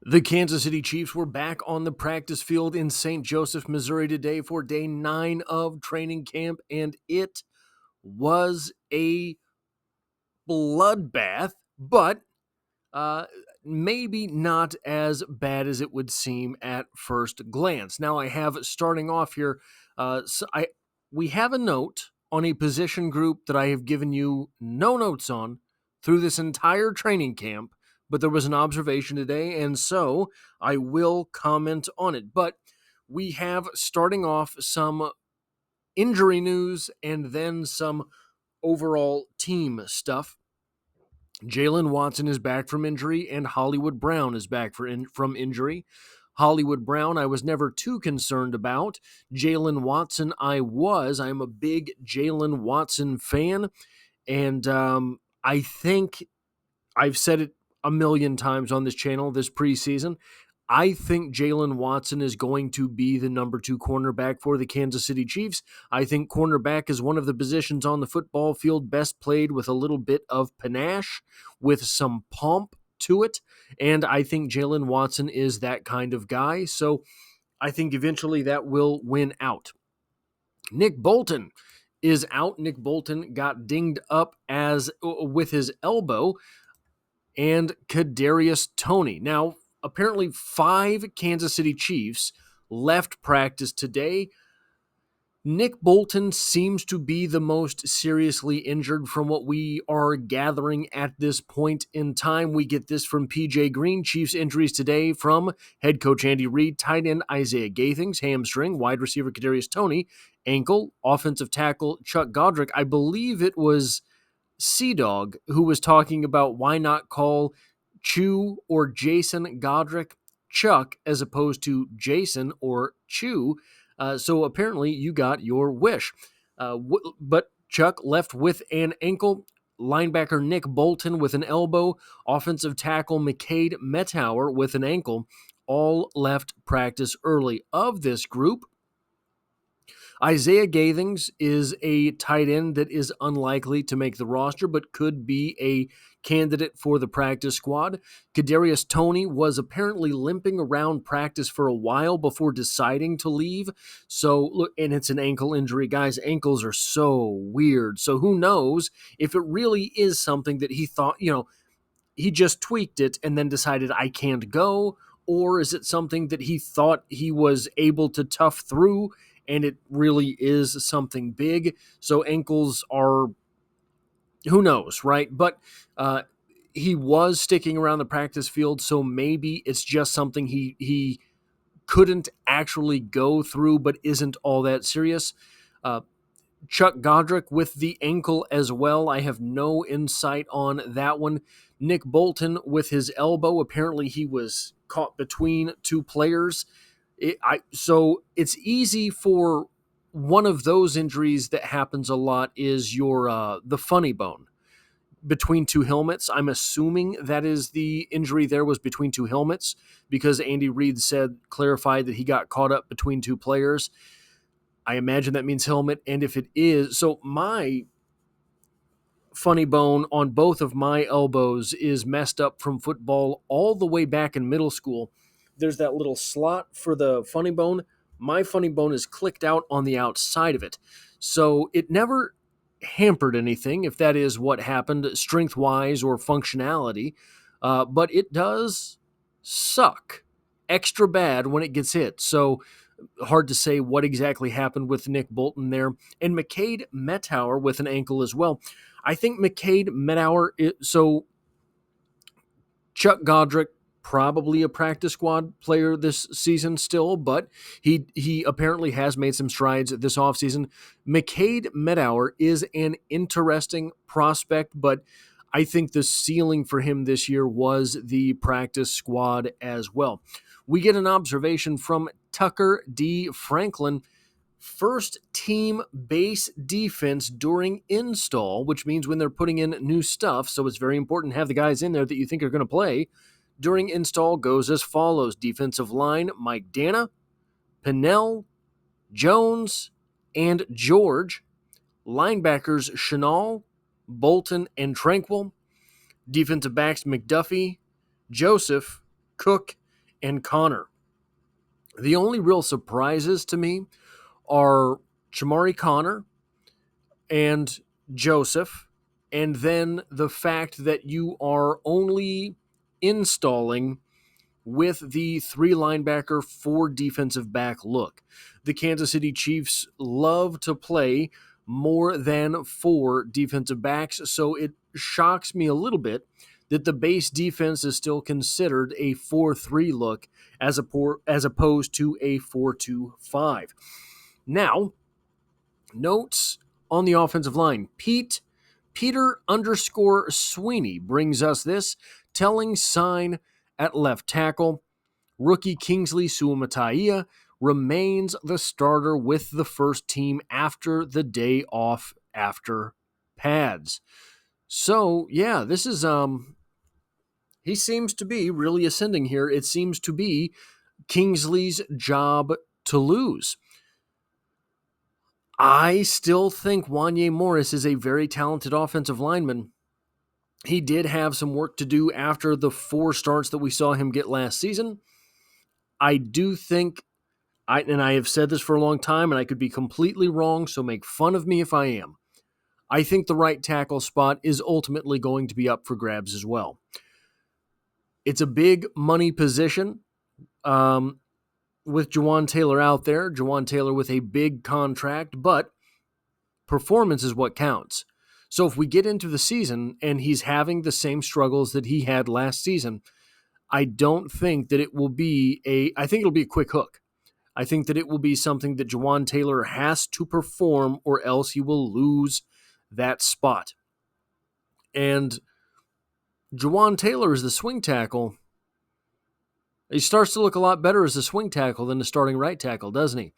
The Kansas City Chiefs were back on the practice field in St. Joseph, Missouri today for day 9 of training camp, and it was a bloodbath, but maybe not as bad as it would seem at first glance. Now, I have starting off here, we have a note on a position group that I have given you no notes on through this entire training camp, but there was an observation today, and so I will comment on it. But we have starting off some injury news and then some overall team stuff. Jalen Watson is back from injury, and Hollywood Brown is back from injury. Hollywood Brown, I was never too concerned about. Jalen Watson, I was. I'm a big Jalen Watson fan, and I think I've said it a million times on this channel this preseason. I think Jalen Watson is going to be the number 2 cornerback for the Kansas City Chiefs. I think cornerback is one of the positions on the football field best played with a little bit of panache, with some pomp to it, and I think Jalen Watson is that kind of guy, so I think eventually that will win out. Nick Bolton is out. Nick Bolton got dinged up with his elbow, and Kadarius Toney. Now, apparently 5 Kansas City Chiefs left practice today. Nick Bolton seems to be the most seriously injured from what we are gathering at this point in time. We get this from PJ Green. Chiefs injuries today from head coach Andy Reid, tight end Isaiah Gathings, hamstring, wide receiver Kadarius Toney, ankle, offensive tackle Chuck Godric. I believe it was Sea-Dog who was talking about why not call Chew or Jason Godric Chuck as opposed to Jason or Chew. So apparently you got your wish. But Chuck left with an ankle, linebacker Nick Bolton with an elbow, offensive tackle McCade Mettauer with an ankle, all left practice early. Of this group, Isaiah Gathings is a tight end that is unlikely to make the roster, but could be a candidate for the practice squad. Kadarius Toney was apparently limping around practice for a while before deciding to leave. So, look, and it's an ankle injury. Guys, ankles are so weird. So who knows if it really is something that he thought, he just tweaked it and then decided I can't go, or is it something that he thought he was able to tough through and it really is something big? So ankles are, who knows, right? But he was sticking around the practice field, so maybe it's just something he couldn't actually go through, but isn't all that serious. Chuck Godric with the ankle as well. I have no insight on that one. Nick Bolton with his elbow. Apparently he was caught between 2 players. So it's easy for one of those injuries that happens a lot is the funny bone between 2 helmets. I'm assuming that is the injury there was between 2 helmets because Andy Reid clarified that he got caught up between 2 players. I imagine that means helmet, and if it is, so my funny bone on both of my elbows is messed up from football all the way back in middle school. There's that little slot for the funny bone. My funny bone is clicked out on the outside of it. So it never hampered anything, if that is what happened, strength-wise or functionality. But it does suck extra bad when it gets hit. So hard to say what exactly happened with Nick Bolton there. And McCade Mettauer with an ankle as well. I think McCade Mettauer, so Chuck Godric, probably a practice squad player this season still, but he apparently has made some strides this offseason. McCade Mettauer is an interesting prospect, but I think the ceiling for him this year was the practice squad as well. We get an observation from Tucker D. Franklin. First team base defense during install, which means when they're putting in new stuff, so it's very important to have the guys in there that you think are going to play. During install goes as follows. Defensive line, Mike Dana, Pinnell, Jones, and George. Linebackers, Chenal, Bolton, and Tranquil. Defensive backs, McDuffie, Joseph, Cook, and Connor. The only real surprises to me are Chamari Connor and Joseph, and then the fact that you are only installing with the 3 linebacker, 4 defensive back look. The Kansas City Chiefs love to play more than 4 defensive backs, so it shocks me a little bit that the base defense is still considered a 4-3 look as opposed to a 4-2-5. Now, notes on the offensive line. Peter_Sweeney brings us this telling sign at left tackle. Rookie Kingsley Suamataia remains the starter with the first team after the day off after pads. So, yeah, this is he seems to be really ascending here. It seems to be Kingsley's job to lose. I still think Wanya Morris is a very talented offensive lineman. He did have some work to do after the 4 starts that we saw him get last season. I do think, and I have said this for a long time, and I could be completely wrong, so make fun of me if I am. I think the right tackle spot is ultimately going to be up for grabs as well. It's a big money position with Jawaan Taylor out there. Jawaan Taylor with a big contract, but performance is what counts. So if we get into the season and he's having the same struggles that he had last season, I don't think that it will be I think it'll be a quick hook. I think that it will be something that Jawaan Taylor has to perform or else he will lose that spot. And Jawaan Taylor is the swing tackle. He starts to look a lot better as a swing tackle than the starting right tackle, doesn't he?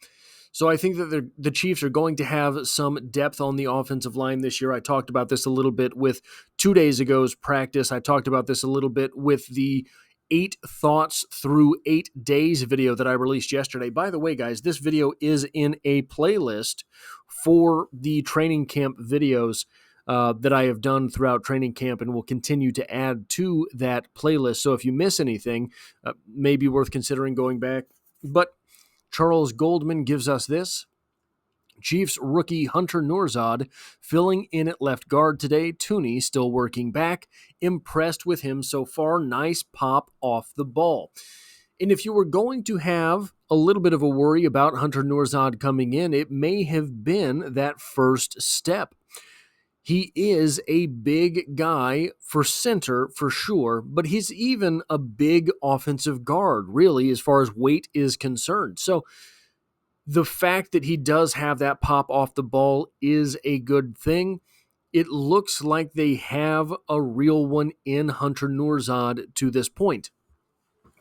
So I think that the Chiefs are going to have some depth on the offensive line this year. I talked about this a little bit with 2 days ago's practice. I talked about this a little bit with the 8 thoughts through 8 days video that I released yesterday. By the way, guys, this video is in a playlist for the training camp videos that I have done throughout training camp and will continue to add to that playlist. So if you miss anything, may be worth considering going back. But Charles Goldman gives us this. Chiefs rookie Hunter Nourzad filling in at left guard today. Tooney still working back. Impressed with him so far. Nice pop off the ball. And if you were going to have a little bit of a worry about Hunter Nourzad coming in, it may have been that first step. He is a big guy for center, for sure, but he's even a big offensive guard, really, as far as weight is concerned. So the fact that he does have that pop off the ball is a good thing. It looks like they have a real one in Hunter Nourzad to this point.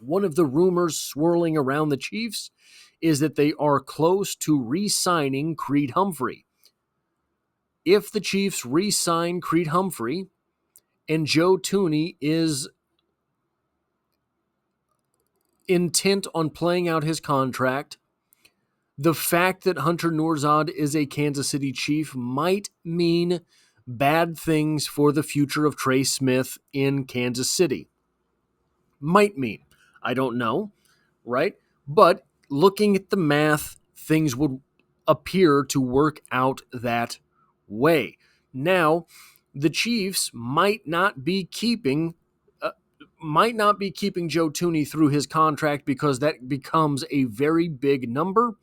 One of the rumors swirling around the Chiefs is that they are close to re-signing Creed Humphrey. If the Chiefs re-sign Creed Humphrey and Joe Tooney is intent on playing out his contract, the fact that Hunter Nourzad is a Kansas City Chief might mean bad things for the future of Trey Smith in Kansas City. Might mean. I don't know, right? But looking at the math, things would appear to work out that way. Now, the Chiefs might not be keeping Joe Tooney through his contract because that becomes a very big number,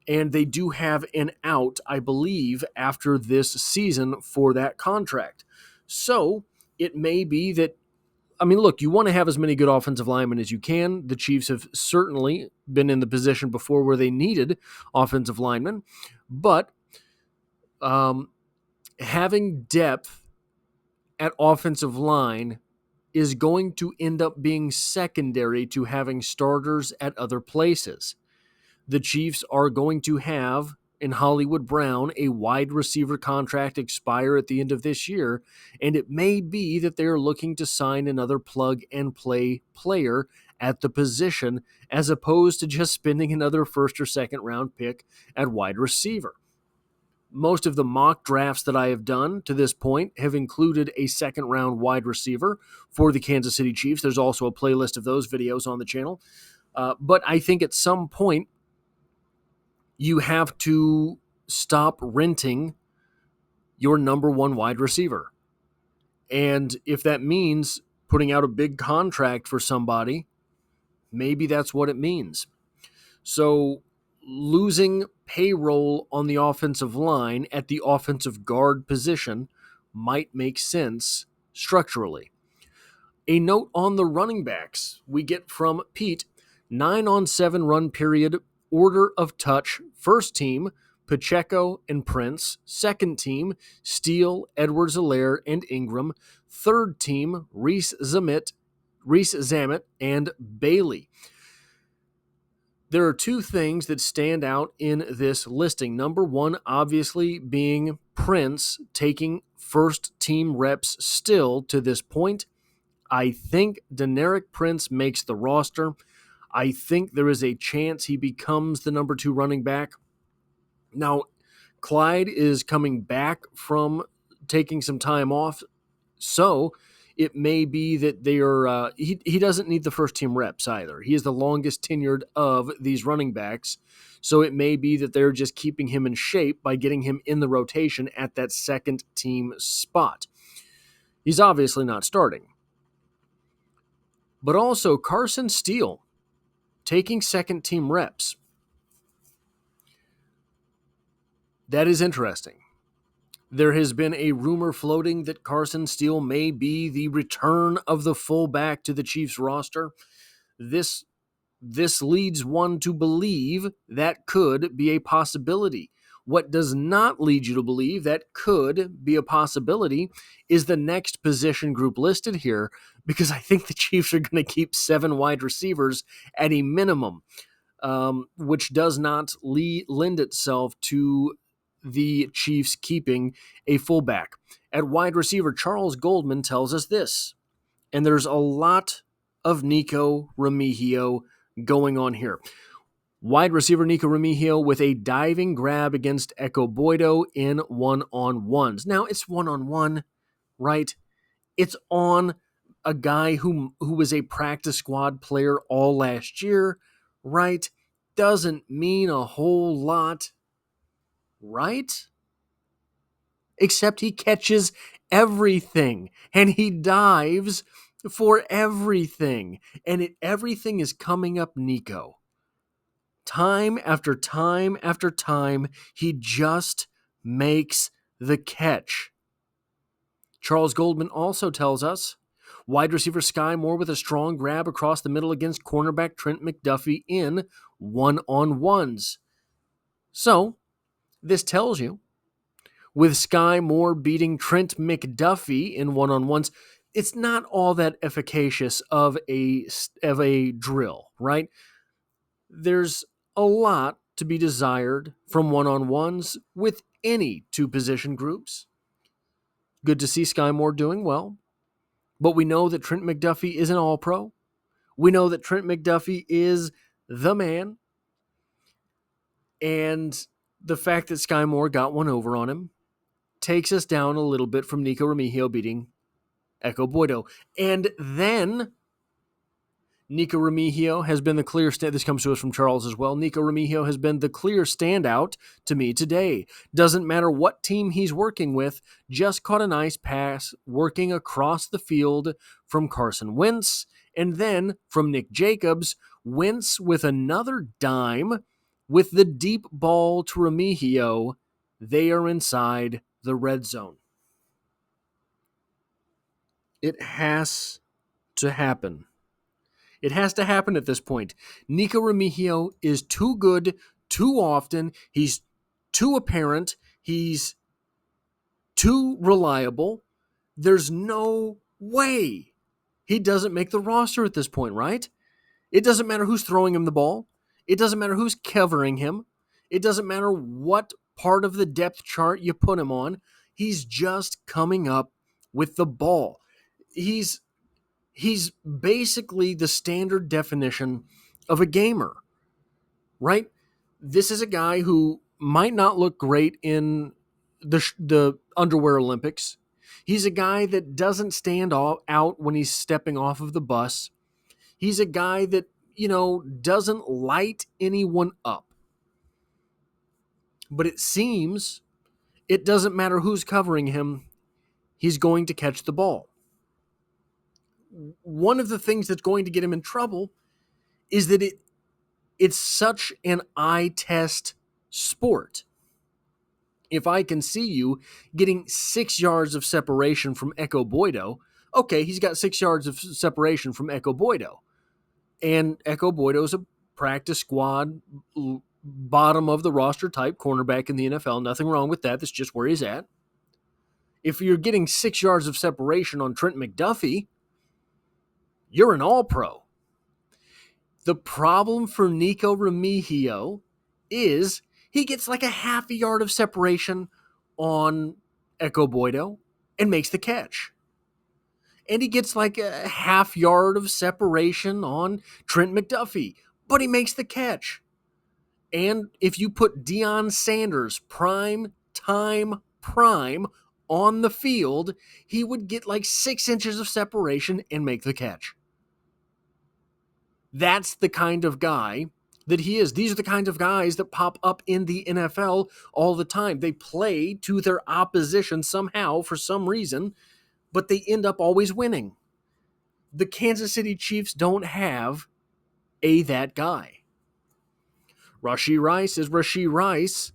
and they do have an out, I believe, after this season for that contract. So it may be that, I mean, look, you want to have as many good offensive linemen as you can. The Chiefs have certainly been in the position before where they needed offensive linemen, but having depth at offensive line is going to end up being secondary to having starters at other places. The Chiefs are going to have, in Hollywood Brown, a wide receiver contract expire at the end of this year, and it may be that they are looking to sign another plug-and-play player at the position as opposed to just spending another first or second round pick at wide receiver. Most of the mock drafts that I have done to this point have included a second-round wide receiver for the Kansas City Chiefs. There's also a playlist of those videos on the channel. But I think at some point you have to stop renting your number one wide receiver. And if that means putting out a big contract for somebody, maybe that's what it means. So losing payroll on the offensive line at the offensive guard position might make sense structurally. A note on the running backs we get from Pete: 9-on-7 run period, order of touch, first team, Pacheco and Prince, second team, Steele, Edwards-Helaire, and Ingram, third team, Reese Zamet, and Bailey. There are two things that stand out in this listing. Number one, obviously, being Prince taking first team reps still to this point. I think Deneric Prince makes the roster. I think there is a chance he becomes the number 2 running back. Now, Clyde is coming back from taking some time off, so it may be that they are. He doesn't need the first team reps either. He is the longest tenured of these running backs, so it may be that they're just keeping him in shape by getting him in the rotation at that second team spot. He's obviously not starting. But also Carson Steele taking second team reps. That is interesting. There has been a rumor floating that Carson Steele may be the return of the fullback to the Chiefs roster. This leads one to believe that could be a possibility. What does not lead you to believe that could be a possibility is the next position group listed here, because I think the Chiefs are going to keep 7 wide receivers at a minimum, which does not lend itself to the Chiefs keeping a fullback. At wide receiver, Charles Goldman tells us this, and there's a lot of Nikko Remigio going on here. Wide receiver Nikko Remigio with a diving grab against Boydo in one-on-ones. Now, it's one-on-one, right? It's on a guy who was a practice squad player all last year, right? Doesn't mean a whole lot, right? Except he catches everything, and he dives for everything, and everything is coming up Nikko. Time after time after time, he just makes the catch. Charles Goldman also tells us, wide receiver Sky Moore with a strong grab across the middle against cornerback Trent McDuffie in one-on-ones. So, this tells you, with Sky Moore beating Trent McDuffie in one-on-ones, it's not all that efficacious of a drill, right? There's a lot to be desired from one-on-ones with any 2 position groups. Good to see Sky Moore doing well, but we know that Trent McDuffie is an all-pro. We know that Trent McDuffie is the man, and the fact that Sky Moore got one over on him takes us down a little bit from Nikko Remigio beating Boydo. And then Nikko Remigio has been the clear this comes to us from Charles as well. Nikko Remigio has been the clear standout to me today. Doesn't matter what team he's working with, just caught a nice pass working across the field from Carson Wentz, and then from Nick Jacobs, Wentz with another dime with the deep ball to Remigio. They are inside the red zone. It has to happen. It has to happen at this point. Nikko Remigio is too good too often. He's too apparent. He's too reliable. There's no way he doesn't make the roster at this point, right? It doesn't matter who's throwing him the ball. It doesn't matter who's covering him. It doesn't matter what part of the depth chart you put him on. He's just coming up with the ball. He's basically the standard definition of a gamer, right? This is a guy who might not look great in the Underwear Olympics. He's a guy that doesn't stand out when he's stepping off of the bus. He's a guy that, doesn't light anyone up. But it seems it doesn't matter who's covering him, he's going to catch the ball. One of the things that's going to get him in trouble is that it's such an eye test sport. If I can see you getting 6 yards of separation from Echo Boydo, okay, he's got 6 yards of separation from Echo Boydo. And Echo Boydo is a practice squad, bottom of the roster type cornerback in the NFL. Nothing wrong with that. That's just where he's at. If you're getting 6 yards of separation on Trent McDuffie, you're an all-pro. The problem for Nikko Remigio is he gets like a half a yard of separation on Echo Boydo and makes the catch. And he gets like a half yard of separation on Trent McDuffie, but he makes the catch. And if you put Deion Sanders prime on the field, he would get like 6 inches of separation and make the catch. That's the kind of guy that he is. These are the kinds of guys that pop up in the NFL all the time. They play to their opposition somehow for some reason, but they end up always winning. The Kansas City Chiefs don't have that guy. Rashee Rice is Rashee Rice,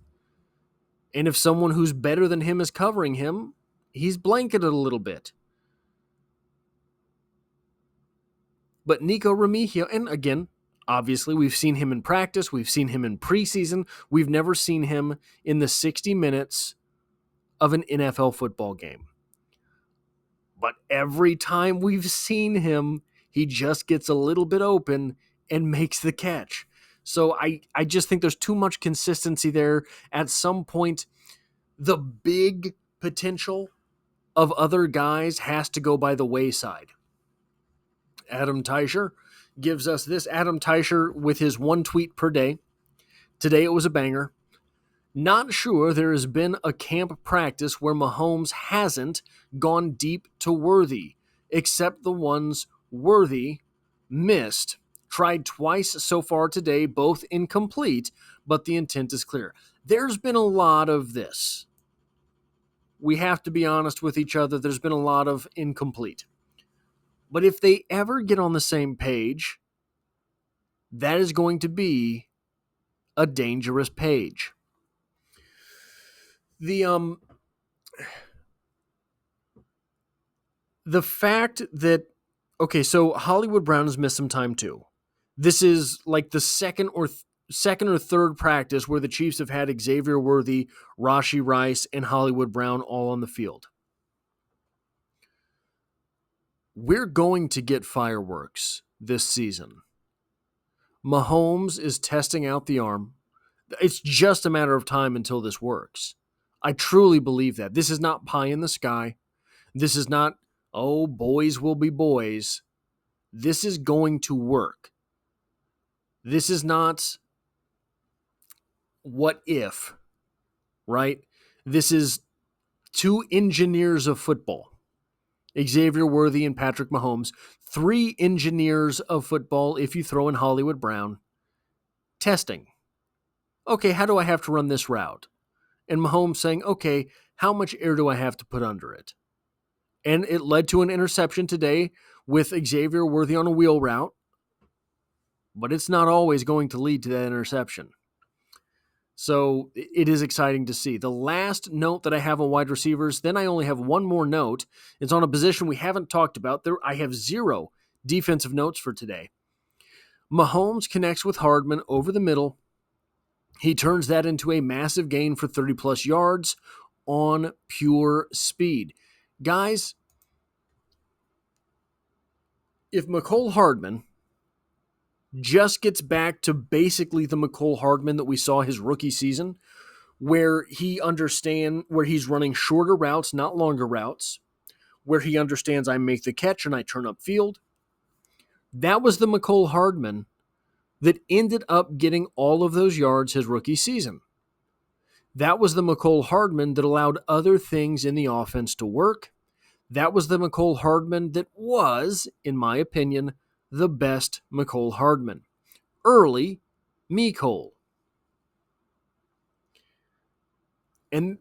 and if someone who's better than him is covering him, he's blanketed a little bit. But Nikko Remigio, and again, obviously we've seen him in practice, we've seen him in preseason, we've never seen him in the 60 minutes of an NFL football game. But every time we've seen him, he just gets a little bit open and makes the catch. So I just think there's too much consistency there. At some point, the big potential of other guys has to go by the wayside. Adam Teicher gives us this. Adam Teicher with his 1 tweet per day. Today it was a banger. Not sure there has been a camp practice where Mahomes hasn't gone deep to Worthy, except the ones Worthy missed. Tried twice so far today, both incomplete, but the intent is clear. There's been a lot of this. We have to be honest with each other. There's been a lot of incomplete. But if they ever get on the same page, that is going to be a dangerous page. The fact that, okay, so Hollywood Brown has missed some time too. This is like the second or third practice where the Chiefs have had Xavier Worthy, Rashee Rice, and Hollywood Brown all on the field. We're going to get fireworks this season. Mahomes is testing out the arm. It's just a matter of time until this works. I truly believe that. This is not pie in the sky. This is not, oh, boys will be boys. This is going to work. This is not what if, right? This is 2 engineers of football. Xavier Worthy and Patrick Mahomes. 3 engineers of football if you throw in Hollywood Brown. Testing. Okay, how do I have to run this route? And Mahomes saying, okay, how much air do I have to put under it? And it led to an interception today with Xavier Worthy on a wheel route. But it's not always going to lead to that interception. So it is exciting to see. The last note that I have on wide receivers, then I only have one more note. It's on a position we haven't talked about. I have 0 defensive notes for today. Mahomes connects with Hardman over the middle. He turns that into a massive gain for 30-plus yards on pure speed. Guys, if Mecole Hardman just gets back to basically the Mecole Hardman that we saw his rookie season, where he's running shorter routes, not longer routes, where he understands I make the catch and I turn upfield. That was the Mecole Hardman that ended up getting all of those yards his rookie season. That was the McCole Hardman that allowed other things in the offense to work. That was the McCole Hardman that was, in my opinion, the best McCole Hardman. Early McCole. And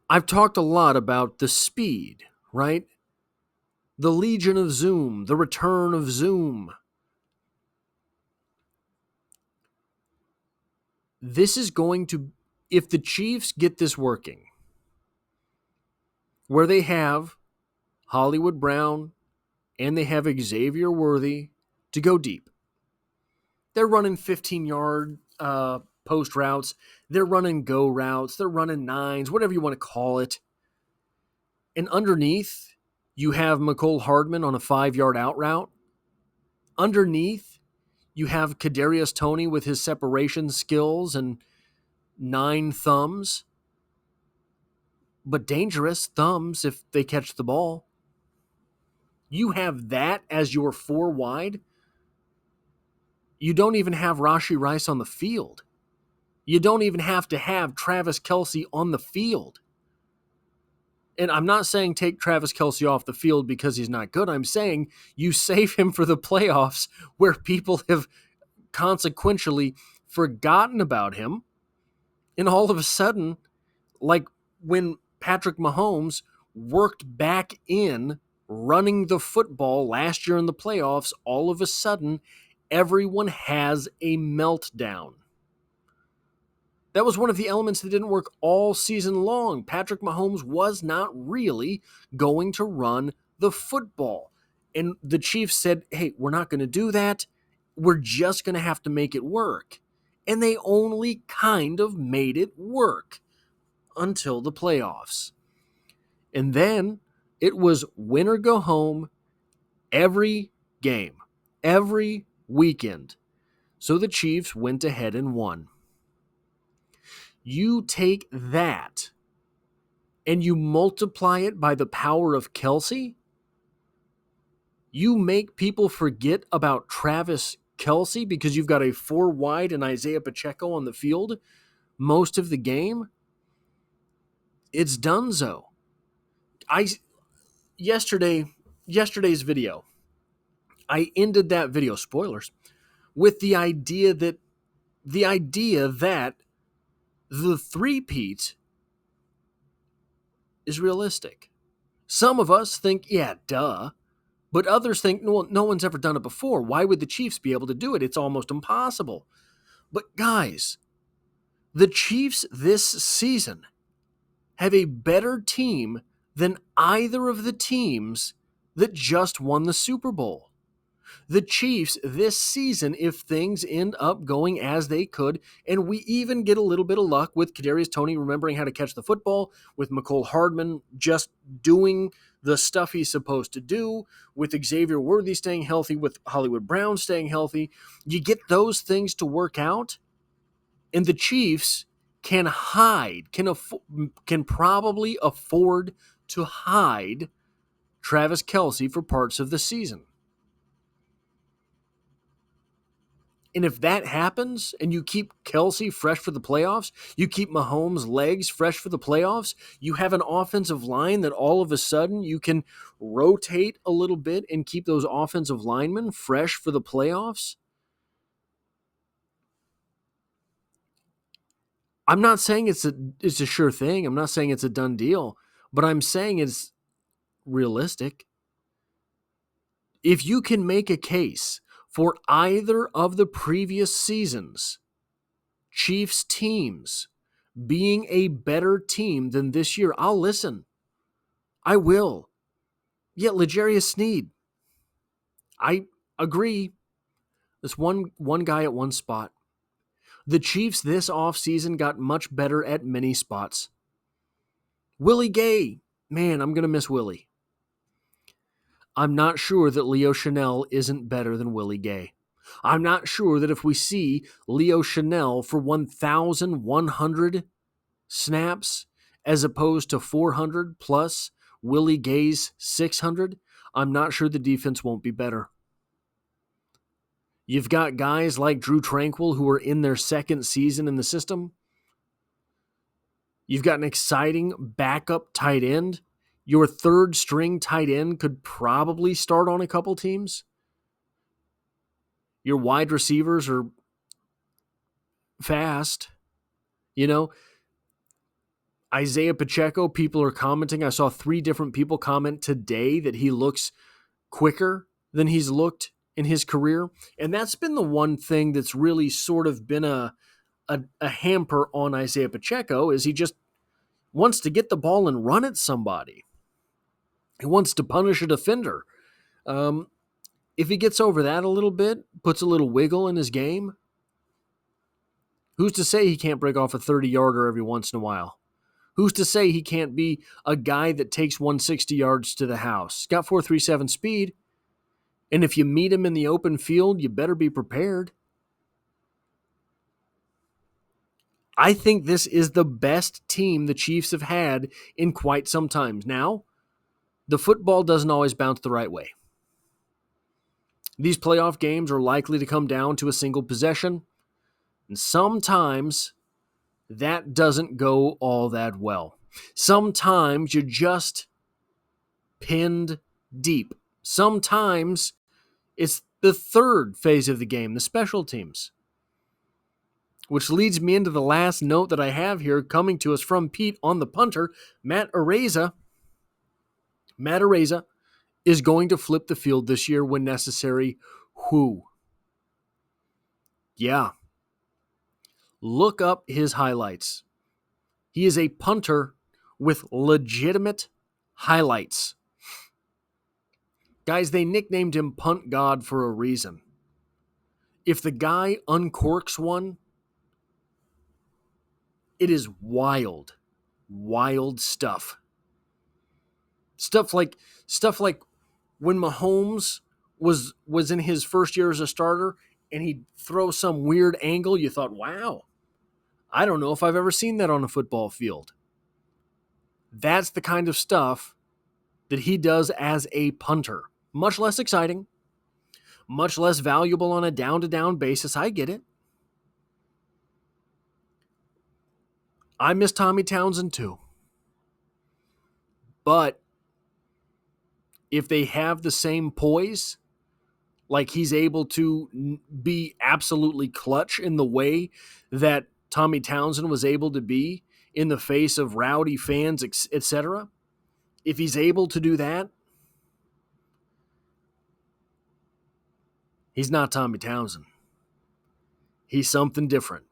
I've talked a lot about the speed, right? The Legion of Zoom, the return of Zoom. This is going to, if the Chiefs get this working, where they have Hollywood Brown and they have Xavier Worthy to go deep. They're running 15-yard post routes. They're running go routes. They're running nines, whatever you want to call it. And underneath, you have McCole Hardman on a 5-yard out route. Underneath, you have Kadarius Toney with his separation skills and 9 thumbs. But dangerous thumbs if they catch the ball. You have that as your 4 wide. You don't even have Rashee Rice on the field. You don't even have to have Travis Kelce on the field. And I'm not saying take Travis Kelce off the field because he's not good. I'm saying you save him for the playoffs where people have consequentially forgotten about him. And all of a sudden, like when Patrick Mahomes worked back in running the football last year in the playoffs, all of a sudden, everyone has a meltdown. That was one of the elements that didn't work all season long. Patrick Mahomes was not really going to run the football. And the Chiefs said, hey, we're not going to do that. We're just going to have to make it work. And they only kind of made it work until the playoffs. And then it was win or go home every game, every weekend. So the Chiefs went ahead and won. You take that and you multiply it by the power of Kelce, you make people forget about Travis Kelce because you've got a 4 wide and Isaiah Pacheco on the field most of the game. It's donezo. Yesterday's video, I ended that video, spoilers, with the idea that the three-peat is realistic. Some of us think, yeah, duh. But others think, no one's ever done it before. Why would the Chiefs be able to do it? It's almost impossible. But guys, the Chiefs this season have a better team than either of the teams that just won the Super Bowl. The Chiefs this season, if things end up going as they could, and we even get a little bit of luck with Kadarius Toney remembering how to catch the football, with McCole Hardman just doing the stuff he's supposed to do, with Xavier Worthy staying healthy, with Hollywood Brown staying healthy, you get those things to work out, and the Chiefs can probably afford to hide Travis Kelce for parts of the season. And if that happens and you keep Kelce fresh for the playoffs, you keep Mahomes' legs fresh for the playoffs, you have an offensive line that all of a sudden you can rotate a little bit and keep those offensive linemen fresh for the playoffs. I'm not saying it's a sure thing. I'm not saying it's a done deal, but I'm saying it's realistic. If you can make a case for either of the previous seasons, Chiefs teams being a better team than this year, I'll listen. I will. Yeah, L'Jarius Sneed. I agree. There's one guy at one spot. The Chiefs this offseason got much better at many spots. Willie Gay. Man, I'm going to miss Willie. I'm not sure that Leo Chanel isn't better than Willie Gay. I'm not sure that if we see Leo Chanel for 1,100 snaps as opposed to 400 plus Willie Gay's 600, I'm not sure the defense won't be better. You've got guys like Drew Tranquill who are in their second season in the system. You've got an exciting backup tight end. Your third string tight end could probably start on a couple teams. Your wide receivers are fast. Isaiah Pacheco, people are commenting. I saw 3 different people comment today that he looks quicker than he's looked in his career. And that's been the one thing that's really sort of been a hamper on Isaiah Pacheco, is he just wants to get the ball and run at somebody. He wants to punish a defender. If he gets over that a little bit, puts a little wiggle in his game, who's to say he can't break off a 30-yarder every once in a while? Who's to say he can't be a guy that takes 160 yards to the house? He's got 4.37 speed, and if you meet him in the open field, you better be prepared. I think this is the best team the Chiefs have had in quite some time. Now, the football doesn't always bounce the right way. These playoff games are likely to come down to a single possession, and sometimes that doesn't go all that well. Sometimes you're just pinned deep. Sometimes it's the third phase of the game, the special teams. Which leads me into the last note that I have here, coming to us from Pete on the punter. Matt Araiza is going to flip the field this year when necessary. Who? Yeah. Look up his highlights. He is a punter with legitimate highlights. Guys, they nicknamed him Punt God for a reason. If the guy uncorks one, it is wild, wild stuff. Stuff like when Mahomes was in his first year as a starter and he'd throw some weird angle, you thought, wow, I don't know if I've ever seen that on a football field. That's the kind of stuff that he does as a punter. Much less exciting, much less valuable on a down-to-down basis. I get it. I miss Tommy Townsend too. But if they have the same poise, like he's able to be absolutely clutch in the way that Tommy Townsend was able to be in the face of rowdy fans, etc., if he's able to do that, he's not Tommy Townsend. He's something different.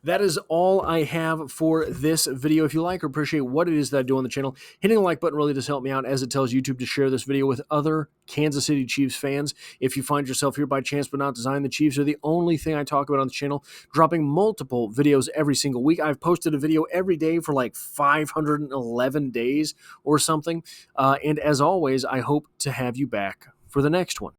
That is all I have for this video. If you like or appreciate what it is that I do on the channel, hitting the like button really does help me out, as it tells YouTube to share this video with other Kansas City Chiefs fans. If you find yourself here by chance but not design, the Chiefs are the only thing I talk about on the channel, dropping multiple videos every single week. I've posted a video every day for like 511 days or something. And as always, I hope to have you back for the next one.